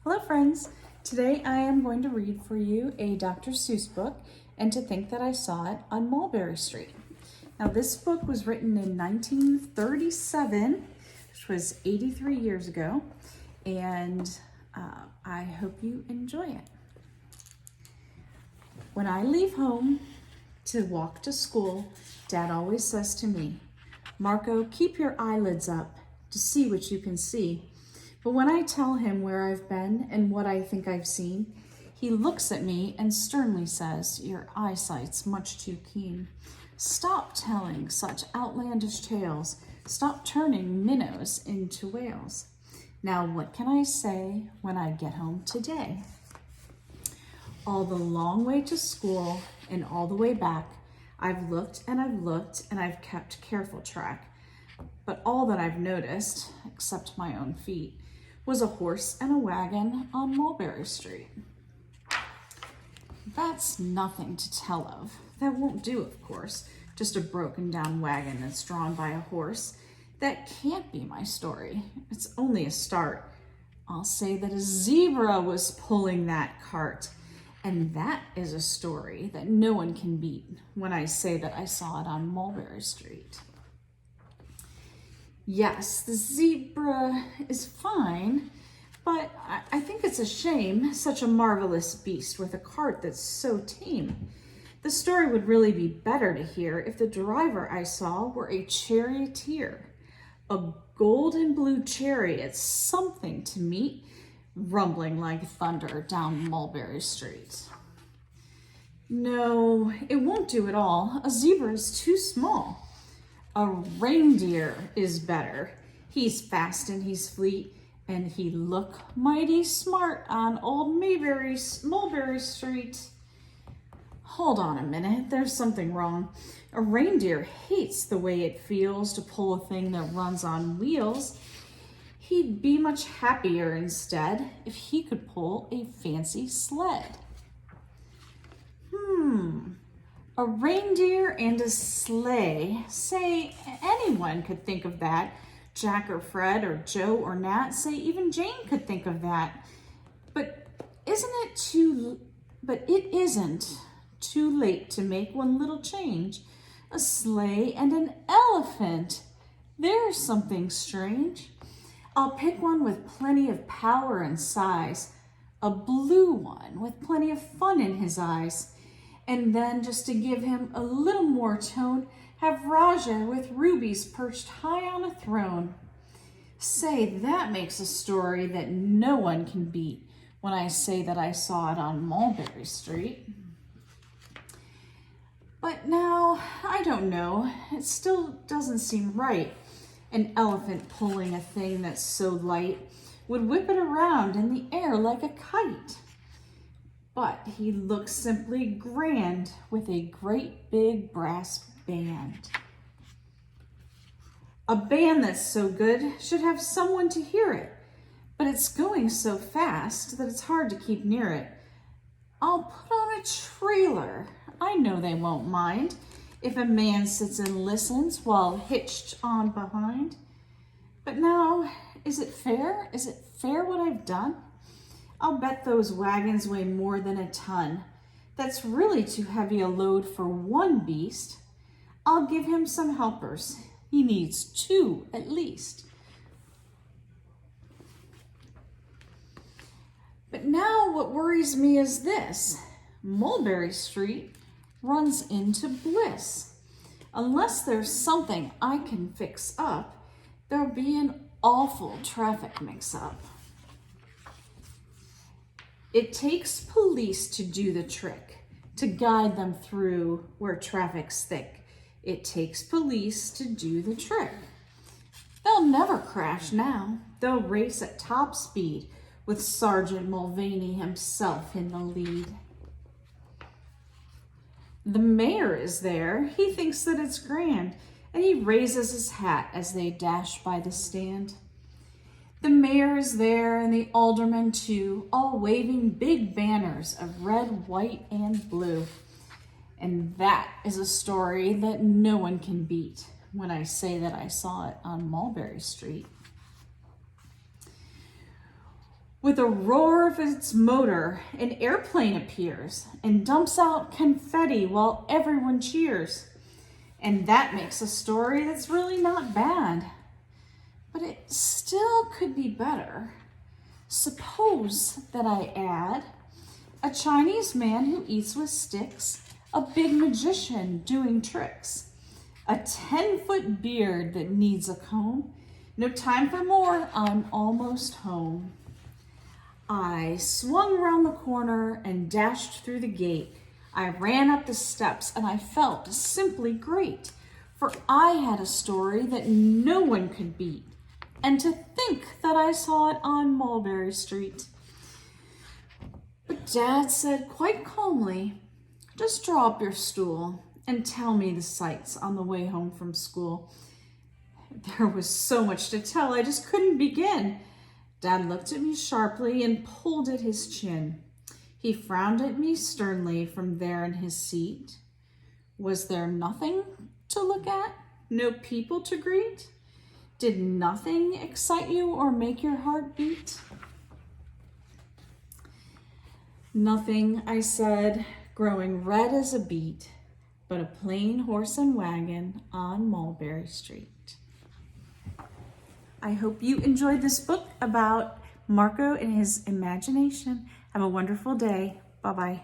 Hello friends! Today I am going to read for you a Dr. Seuss book, and to think that I saw it on Mulberry Street. Now this book was written in 1937, which was 83 years ago, and I hope you enjoy it. When I leave home to walk to school, Dad always says to me, "Marco, keep your eyelids up to see what you can see." But when I tell him where I've been and what I think I've seen, he looks at me and sternly says, "Your eyesight's much too keen. Stop telling such outlandish tales. Stop turning minnows into whales." Now, what can I say when I get home today? All the long way to school and all the way back, I've looked and I've kept careful track. But all that I've noticed, except my own feet, was a horse and a wagon on Mulberry Street. That's nothing to tell of. That won't do, of course. Just a broken down wagon that's drawn by a horse. That can't be my story. It's only a start. I'll say that a zebra was pulling that cart. And that is a story that no one can beat when I say that I saw it on Mulberry Street. Yes, the zebra is fine, but I think it's a shame, such a marvelous beast with a cart that's so tame. The story would really be better to hear if the driver I saw were a charioteer. A gold and blue chariot, something to meet, rumbling like thunder down Mulberry Street. No, it won't do at all. A zebra is too small. A reindeer is better. He's fast and he's fleet, and he'd look mighty smart on old Mulberry Street. Hold on a minute, there's something wrong. A reindeer hates the way it feels to pull a thing that runs on wheels. He'd be much happier instead if he could pull a fancy sled. A reindeer and a sleigh. Say, anyone could think of that. Jack or Fred or Joe or Nat. Say, even Jane could think of that. But it isn't too late to make one little change. A sleigh and an elephant. There's something strange. I'll pick one with plenty of power and size. A blue one with plenty of fun in his eyes. And then, just to give him a little more tone, have Raja with rubies perched high on a throne. Say, that makes a story that no one can beat when I say that I saw it on Mulberry Street. But now, I don't know, it still doesn't seem right. An elephant pulling a thing that's so light would whip it around in the air like a kite. But he looks simply grand with a great big brass band. A band that's so good should have someone to hear it, but it's going so fast that it's hard to keep near it. I'll put on a trailer. I know they won't mind if a man sits and listens while hitched on behind. But now, is it fair? Is it fair what I've done? I'll bet those wagons weigh more than a ton. That's really too heavy a load for one beast. I'll give him some helpers. He needs two at least. But now what worries me is this. Mulberry Street runs into bliss. Unless there's something I can fix up, there'll be an awful traffic mix-up. It takes police to do the trick, to guide them through where traffic's thick. It takes police to do the trick. They'll never crash now. They'll race at top speed with Sergeant Mulvaney himself in the lead. The mayor is there. He thinks that it's grand, and he raises his hat as they dash by the stand. The mayor is there and the aldermen too, all waving big banners of red, white, and blue. And that is a story that no one can beat when I say that I saw it on Mulberry Street. With With a roar of its motor, an airplane appears and dumps out confetti while everyone cheers. And that makes a story that's really not bad. But it still could be better. Suppose that I add a Chinese man who eats with sticks, a big magician doing tricks, a 10-foot beard that needs a comb. No time for more, I'm almost home. I swung around the corner and dashed through the gate. I ran up the steps and I felt simply great, for I had a story that no one could beat. And to think that I saw it on Mulberry Street. But Dad said quite calmly, just draw up your stool and tell me the sights on the way home from school. There was so much to tell, I just couldn't begin. Dad looked at me sharply and pulled at his chin. He frowned at me sternly from there in his seat. Was there nothing to look at? No people to greet? Did nothing excite you or make your heart beat? Nothing, I said, growing red as a beet, but a plain horse and wagon on Mulberry Street. I hope you enjoyed this book about Marco and his imagination. Have a wonderful day. Bye-bye.